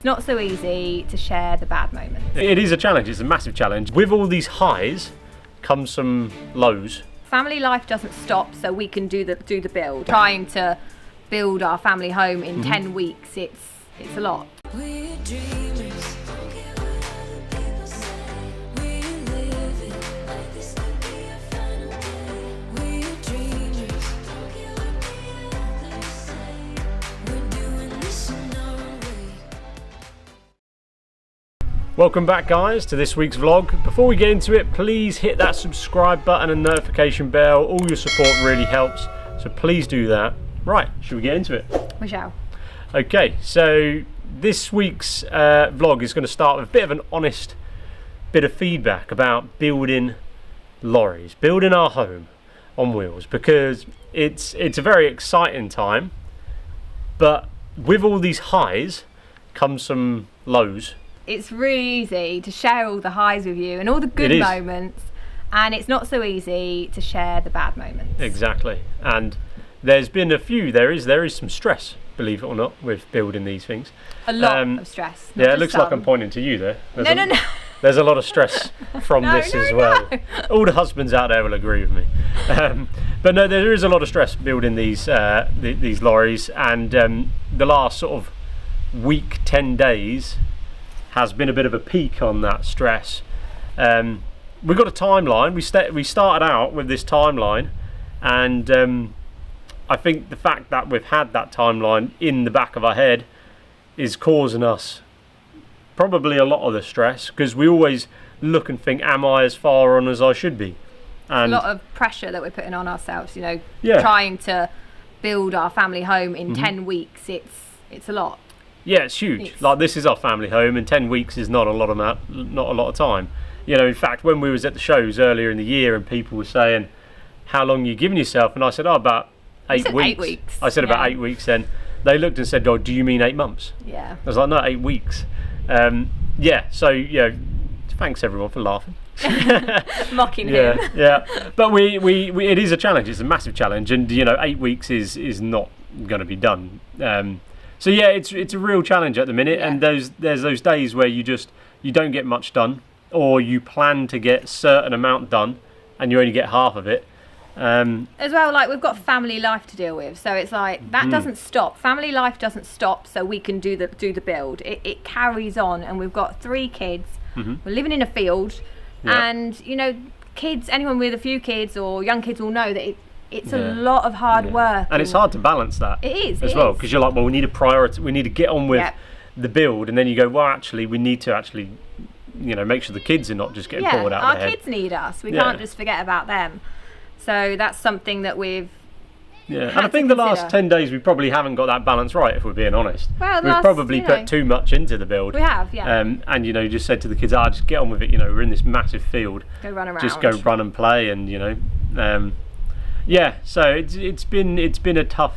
It's not so easy to share the bad moments. It is a challenge, it's a massive challenge. With all these highs comes some lows. Family life doesn't stop so we can do the build. Trying to build our family home in 10 weeks, it's a lot. We're dreamers, don't care what other people say. We're living like this could be our final day. We're dreamers, don't care what the others say. We're doing this in our own way. Welcome back, guys, to this week's vlog. Before we get into it, please hit that subscribe button and notification bell. All your support really helps, so please do that. Right, should we get into it? We shall. Okay, so this week's vlog is going to start with a bit of an honest bit of feedback about building lorries, building our home on wheels, because it's a very exciting time, but with all these highs comes some lows. It's really easy to share all the highs with you and all the good moments, and it's not so easy to share the bad moments. Exactly, and there's been a few. There is some stress, believe it or not, with building these things. A lot of stress. Yeah, it looks like I'm pointing to you there. No. There's a lot of stress from this as well. All the husbands out there will agree with me. But no, there is a lot of stress building these lorries, and the last sort of week, 10 days has been a bit of a peak on that stress. We've got a timeline. We started out with this timeline, and I think the fact that we've had that timeline in the back of our head is causing us probably a lot of the stress, because we always look and think, am I as far on as I should be? And a lot of pressure that we're putting on ourselves, trying to build our family home in 10 weeks. It's a lot. Yeah, it's huge. Like, this is our family home, and 10 weeks is not a lot of time. In fact, when we was at the shows earlier in the year and people were saying, how long are you giving yourself? And I said, about 8 weeks. 8 weeks. I said about 8 weeks, then they looked and said, oh, do you mean 8 months? Yeah. I was like, no, 8 weeks. Thanks everyone for laughing. Mocking him. Yeah. But we it is a challenge. It's a massive challenge, and 8 weeks is not going to be done. It's a real challenge at the minute, and there's those days where you don't get much done, or you plan to get a certain amount done and you only get half of it. As well, like, we've got family life to deal with, so it's like that doesn't stop. Family life doesn't stop so we can do the build. It carries on, and we've got 3 kids. We're living in a field, and kids, anyone with a few kids or young kids will know that it's a lot of hard work, and it's hard to balance that. It is as well, because you're like, well, we need a priority, we need to get on with the build, and then you go, well, actually we need to make sure the kids are not just getting bored out of their head. Our kids need us. We can't just forget about them. So that's something that we've and I think the last 10 days we probably haven't got that balance right, if we're being honest. Well, we've probably put too much into the build. We have, yeah. And you just said to the kids, just get on with it. We're in this massive field. Go run around. Just go run and play, and So it's been a tough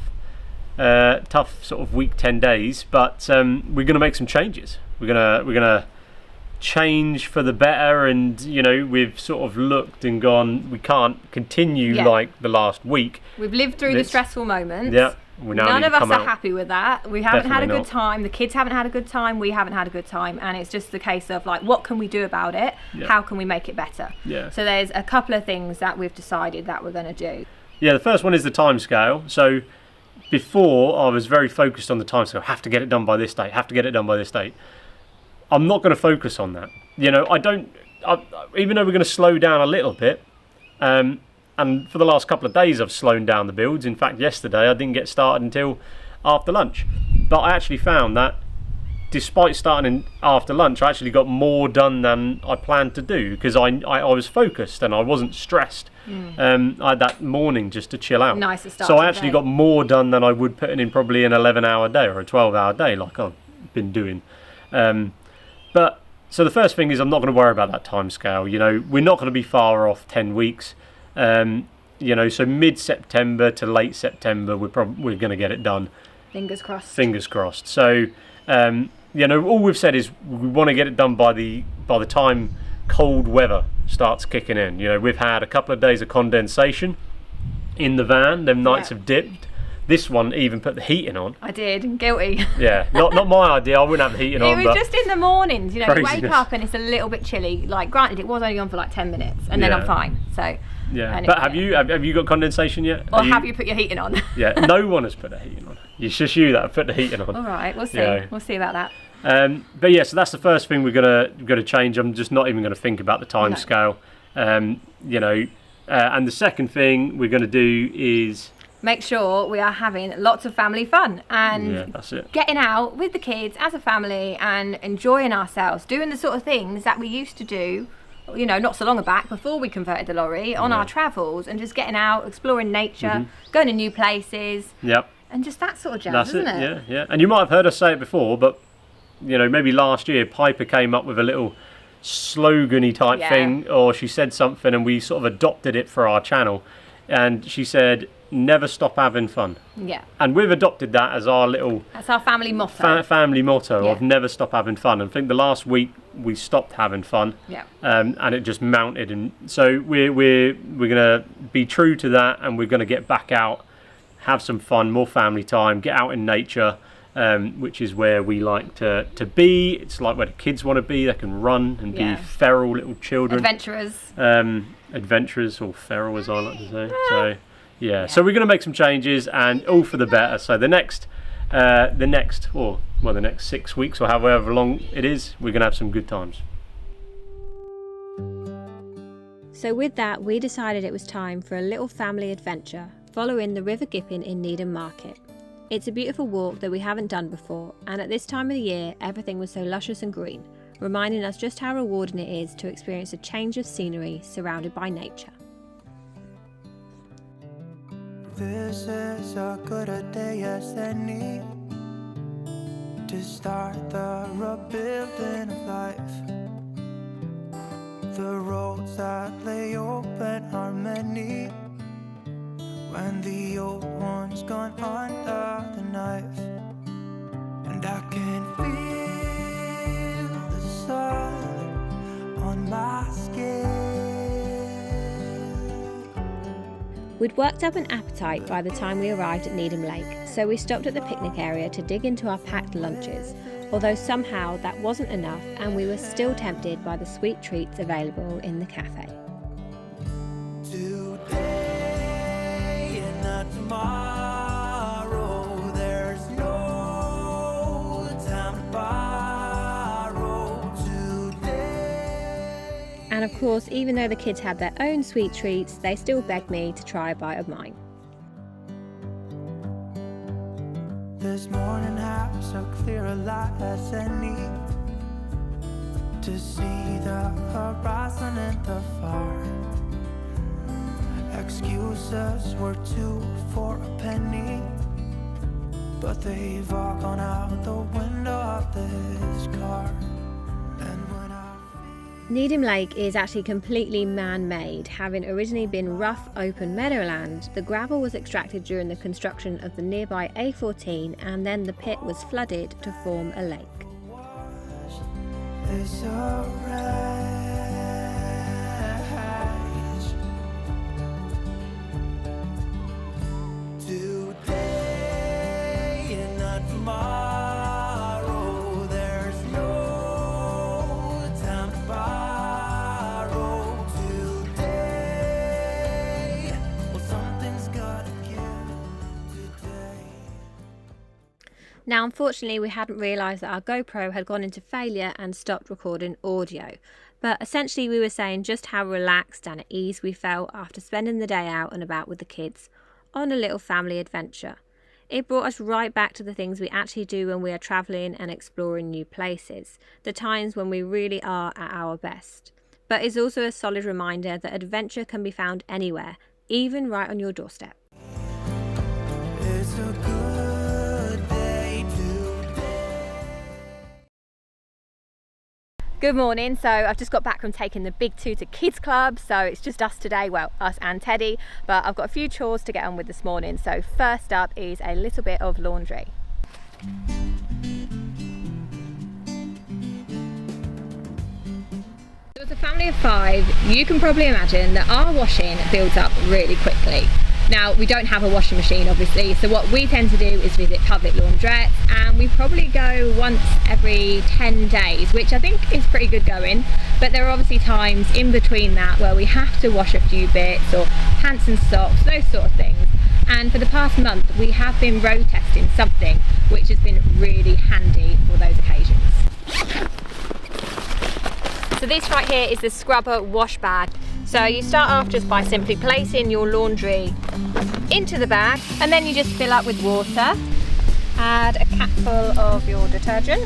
sort of week, 10 days. But we're going to make some changes. We're gonna change for the better, and we've sort of looked and gone, we can't continue like the last week. We've lived through the stressful moments. None of us are happy with that. We haven't had a good time. The kids haven't had a good time. We haven't had a good time, and it's just the case of, like, what can we do about it? How can we make it better? So there's a couple of things that we've decided that we're going to do. The first one is the time scale. So before, I was very focused on the time scale. Have to get it done by this date. I'm not going to focus on that. Even though we're going to slow down a little bit, and for the last couple of days I've slowed down the builds. In fact, yesterday I didn't get started until after lunch. But I actually found that despite starting after lunch, I actually got more done than I planned to do, because I was focused and I wasn't stressed. I had that morning just to chill out. Nice to start. So I actually got more done than I would putting in probably an 11-hour day or a 12-hour day like I've been doing. So the first thing is, I'm not going to worry about that time scale. We're not going to be far off 10 weeks. So mid-September to late September, we're going to get it done. Fingers crossed. So, all we've said is we want to get it done by the time cold weather starts kicking in. We've had a couple of days of condensation in the van. Them nights have dipped. This one even put the heating on. I did. Guilty. Yeah, not my idea. I wouldn't have the heating on. It was but just in the mornings, you know, you wake craziness. up and it's a little bit chilly. Like, granted, it was only on for like 10 minutes, and then Yeah. I'm fine. So. yeah. and But it- have you got condensation yet? Or have you put your heating on? Yeah, no one has put the heating on. It's just you that have put the heating on. All right, we'll see. Yeah. We'll see about that. But yeah, so that's the first thing we're gonna change. I'm just not even gonna think about the time No. scale. You know, and the second thing we're gonna do is Make sure we are having lots of family fun and yeah, that's it. getting out with the kids as a family and enjoying ourselves, doing the sort of things that we used to do, you know, not so long back before we converted the lorry on Yeah. our travels, and just getting out, exploring nature, going to new places, Yep. and just that sort of jazz, That's isn't it. it? Yeah, yeah. And you might have heard us say it before, but you know, maybe last year Piper came up with a little slogan-y type Yeah. thing, or she said something, and we sort of adopted it for our channel. And she said, "Never stop having fun." Yeah. And we've adopted that as our little That's our family motto. family motto of Yeah. never stop having fun. And I think the last week we stopped having fun. Yeah. And it just mounted, and so we're gonna be true to that, and we're gonna get back out, have some fun, more family time, get out in nature, which is where we like to be. It's like where the kids want to be. They can run and Yeah. be feral little children, Adventurers. adventurers, or feral as I like to say. So yeah, so we're gonna make some changes, and all for the better. So the next 6 weeks or however long it is, we're gonna have some good times. So with that, we decided it was time for a little family adventure, following the River Gipping in Needham Market. It's a beautiful walk that we haven't done before, and at this time of the year, everything was so luscious and green, reminding us just how rewarding it is to experience a change of scenery surrounded by nature. This is as good a day as any to start the rebuilding of life. The roads that lay open are many when the old one's gone under the knife. And I can feel the sun on my skin. We'd worked up an appetite by the time we arrived at Needham Lake, so we stopped at the picnic area to dig into our packed lunches, although somehow that wasn't enough and we were still tempted by the sweet treats available in the cafe. Today and not tomorrow, there's no time to borrow. Today. And of course, even though the kids had their own sweet treats, they still begged me to try a bite of mine. This morning has so clear a light as any to see the horizon and the far. Excuses were 2 for a penny, but they've all gone out the window of this car. And when I Needham Lake is actually completely man-made, having originally been rough open meadowland. The gravel was extracted during the construction of the nearby A14, and then the pit was flooded to form a lake. is a rage. Today and not tomorrow, there's no time to borrow. Today, well, something's gotta give today. Now, unfortunately, we hadn't realised that our GoPro had gone into failure and stopped recording audio. But essentially, we were saying just how relaxed and at ease we felt after spending the day out and about with the kids on a little family adventure. It brought us right back to the things we actually do when we are travelling and exploring new places, the times when we really are at our best. But it's also a solid reminder that adventure can be found anywhere, even right on your doorstep. It's a good day today. Good morning. So I've just got back from taking the big 2 to kids club, so it's just us today, well, us and Teddy, but I've got a few chores to get on with this morning. So first up is a little bit of laundry. As a family of 5, you can probably imagine that our washing builds up really quickly. Now, we don't have a washing machine, obviously, so what we tend to do is visit public laundrettes, and we probably go once every 10 days, which I think is pretty good going. But there are obviously times in between that where we have to wash a few bits, or pants and socks, those sort of things. And for the past month, we have been road testing something which has been really handy for those occasions. So this right here is the Scrubba wash bag. So you start off just by simply placing your laundry into the bag, and then you just fill up with water, add a capful of your detergent,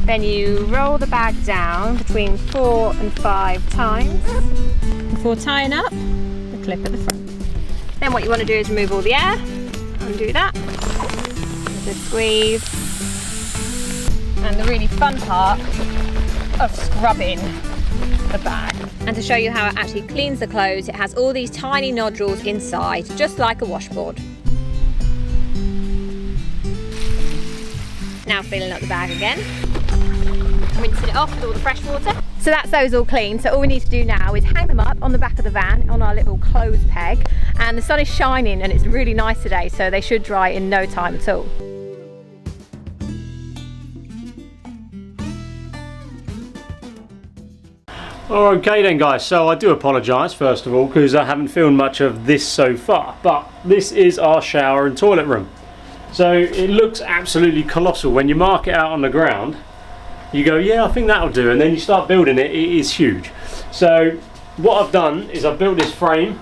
then you roll the bag down between 4 and 5 times before tying up the clip at the front. Then what you want to do is remove all the air, undo that, with a squeeze, and the really fun part of scrubbing the bag. And to show you how it actually cleans the clothes, it has all these tiny nodules inside, just like a washboard. Now filling up the bag again, rinsing it off with all the fresh water. So that's those all clean, so all we need to do now is hang them up on the back of the van on our little clothes peg, and the sun is shining and it's really nice today, so they should dry in no time at all. Okay then guys, so I do apologise first of all because I haven't filmed much of this so far, but this is our shower and toilet room. So it looks absolutely colossal. When you mark it out on the ground, you go, yeah, I think that'll do, and then you start building it, it is huge. So what I've done is I've built this frame,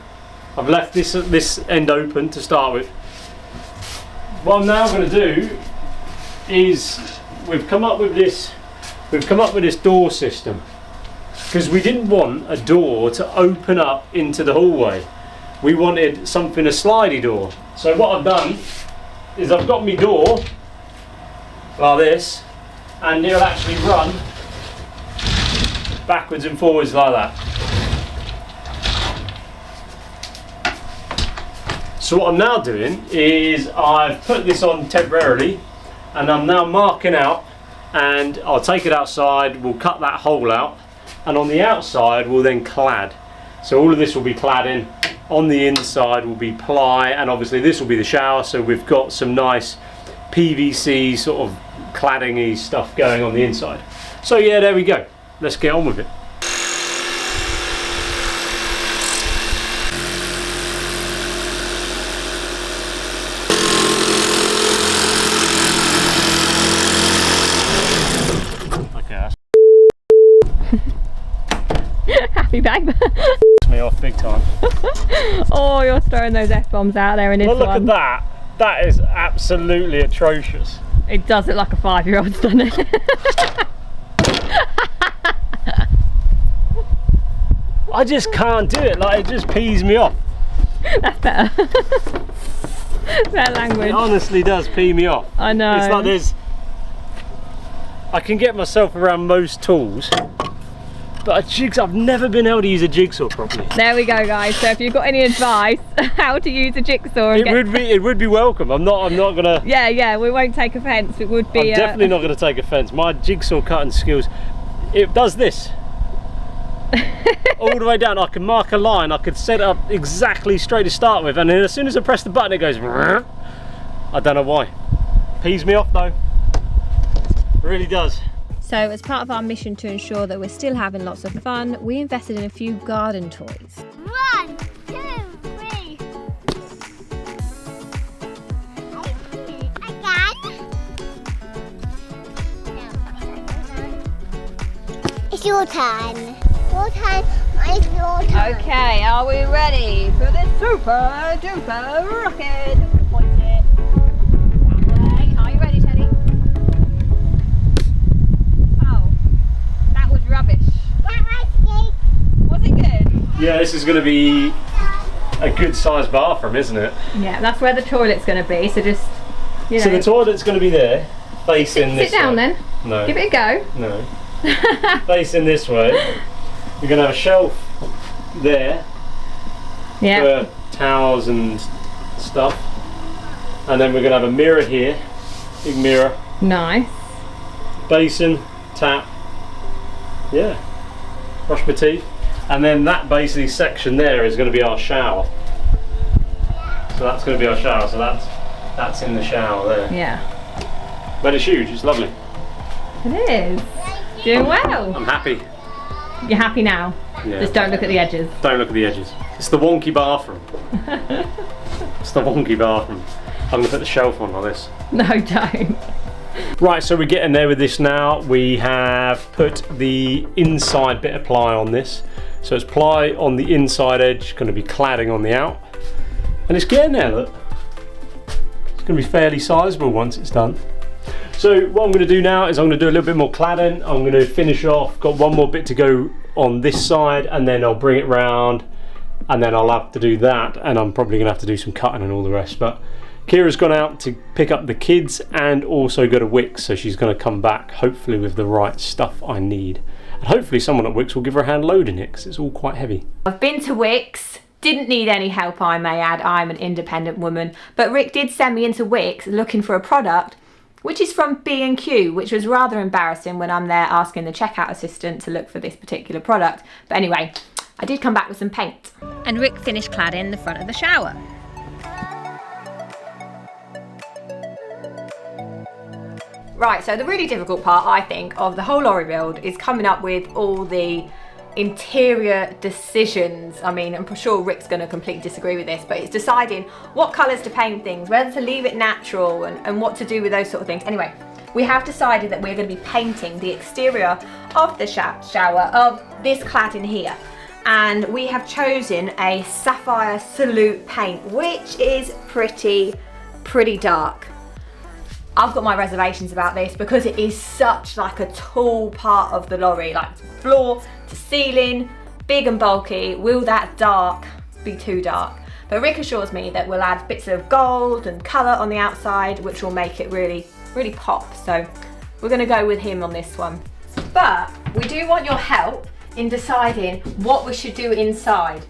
I've left this end open to start with. What I'm now going to do is we've come up with this door system, because we didn't want a door to open up into the hallway. We wanted something, a slidey door. So what I've done is I've got my door like this, and it'll actually run backwards and forwards like that. So what I'm now doing is I've put this on temporarily, and I'm now marking out, and I'll take it outside, we'll cut that hole out, and on the outside we'll then clad. So all of this will be cladding, on the inside will be ply, and obviously this will be the shower, so we've got some nice PVC sort of cladding-y stuff going on the inside. So yeah, there we go. Let's get on with it. Okay, that's Happy babe. me off big time. Oh, you're throwing those F-bombs out there in this Well, look one. at that. That is absolutely atrocious. It does look like a 5-year-old, doesn't it? I just can't do it. Like, it just pees me off. That's better. Better language. It honestly does pee me off. I know. It's like there's... I can get myself around most tools, but a jigsaw, I've never been able to use a jigsaw properly. There we go, guys. So if you've got any advice how to use a jigsaw, and It would be welcome. I'm not gonna. Yeah, we won't take offence. It would be. I'm definitely not gonna take offence. My jigsaw cutting skills, it does this. All the way down. I can mark a line. I could set it up exactly straight to start with, and then as soon as I press the button, it goes. I don't know why. Pees me off though. It really does. So as part of our mission to ensure that we're still having lots of fun, we invested in a few garden toys. 1, 2, 3. It's your turn. Your turn. It's your turn. Okay, are we ready for this super duper rocket? Point it that way. Are you ready, Teddy? Oh, that was rubbish. Was it good? Yeah, this is going to be a good sized bathroom, isn't it? Yeah, that's where the toilet's going to be. So just, you know. So the toilet's going to be there, facing this Sit down way. then. No. Give it a go. No. Facing this way. We're going to have a shelf there Yeah. for towels and stuff. And then we're going to have a mirror here. Big mirror. Nice. Basin, tap. Yeah. Brush my teeth. And then that basically section there is going to be our shower. So that's going to be our shower. So that's in the shower there. Yeah. But it's huge. It's lovely. It is. Doing well. I'm happy. You're happy now? Yeah. Just don't look at the edges. Don't look at the edges. It's the wonky bathroom. It's the wonky bathroom. I'm going to put the shelf on like this. No, don't. Right, so we're getting there with this now. We have put the inside bit of ply on this. So it's ply on the inside edge, going to be cladding on the out. And it's getting there, look. It's going to be fairly sizable once it's done. So what I'm going to do now is I'm going to do a little bit more cladding. I'm going to finish off, got one more bit to go on this side, and then I'll bring it round, and then I'll have to do that, and I'm probably going to have to do some cutting and all the rest. But Kira's gone out to pick up the kids and also go to Wickes, so she's going to come back hopefully with the right stuff I need. And hopefully someone at Wickes will give her a hand loading it, because it's all quite heavy. I've been to Wickes, didn't need any help, I may add. I'm an independent woman, but Rick did send me into Wickes looking for a product which is from B&Q, which was rather embarrassing when I'm there asking the checkout assistant to look for this particular product. But anyway, I did come back with some paint. And Rick finished cladding the front of the shower. Right, so the really difficult part, I think, of the whole lorry build is coming up with all the interior decisions. I mean, I'm sure Rick's going to completely disagree with this, but it's deciding what colours to paint things, whether to leave it natural, and what to do with those sort of things. Anyway, we have decided that we're going to be painting the exterior of the shower of this cladding here. And we have chosen a Sapphire Salute paint, which is pretty dark. I've got my reservations about this because it is such like a tall part of the lorry, like floor to ceiling, big and bulky. Will that dark be too dark? But Rick assures me that we'll add bits of gold and colour on the outside, which will make it really pop. So we're going to go with him on this one. But we do want your help in deciding what we should do inside.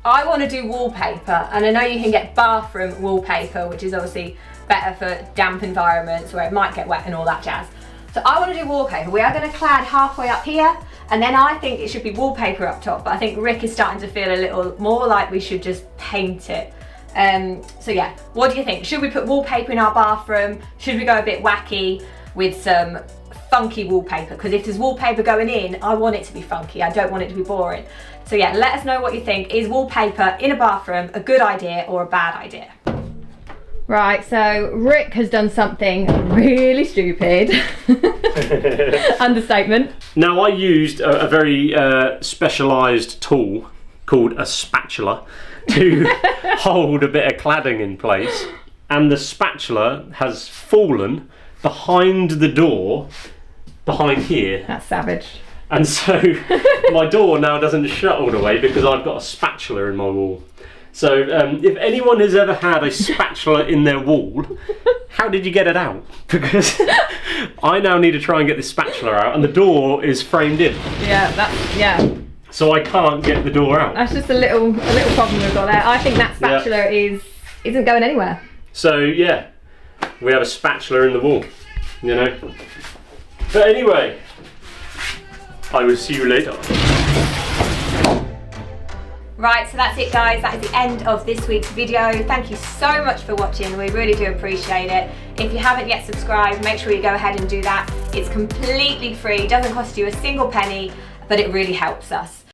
I want to do wallpaper, and I know you can get bathroom wallpaper, which is obviously better for damp environments where it might get wet and all that jazz. So I want to do wallpaper. We are going to clad halfway up here, and then I think it should be wallpaper up top, but I think Rick is starting to feel a little more like we should just paint it. So yeah, what do you think? Should we put wallpaper in our bathroom? Should we go a bit wacky with some funky wallpaper? Because if there's wallpaper going in, I want it to be funky. I don't want it to be boring. So yeah, let us know what you think. Is wallpaper in a bathroom a good idea or a bad idea? Right, so Rick has done something really stupid. Understatement. Now, I used a very specialised tool called a spatula to hold a bit of cladding in place, and the spatula has fallen behind the door, behind here. That's savage. And so my door now doesn't shut all the way because I've got a spatula in my wall. So if anyone has ever had a spatula in their wall, how did you get it out? Because I now need to try and get this spatula out, and the door is framed in. Yeah, So I can't get the door out. that's just a little problem we've got there. I think that spatula isn't going anywhere. So yeah, we have a spatula in the wall, you know. But anyway, I will see you later. Right, so that's it guys, that is the end of this week's video. Thank you so much for watching, we really do appreciate it. If you haven't yet subscribed, make sure you go ahead and do that. It's completely free, doesn't cost you a single penny, but it really helps us.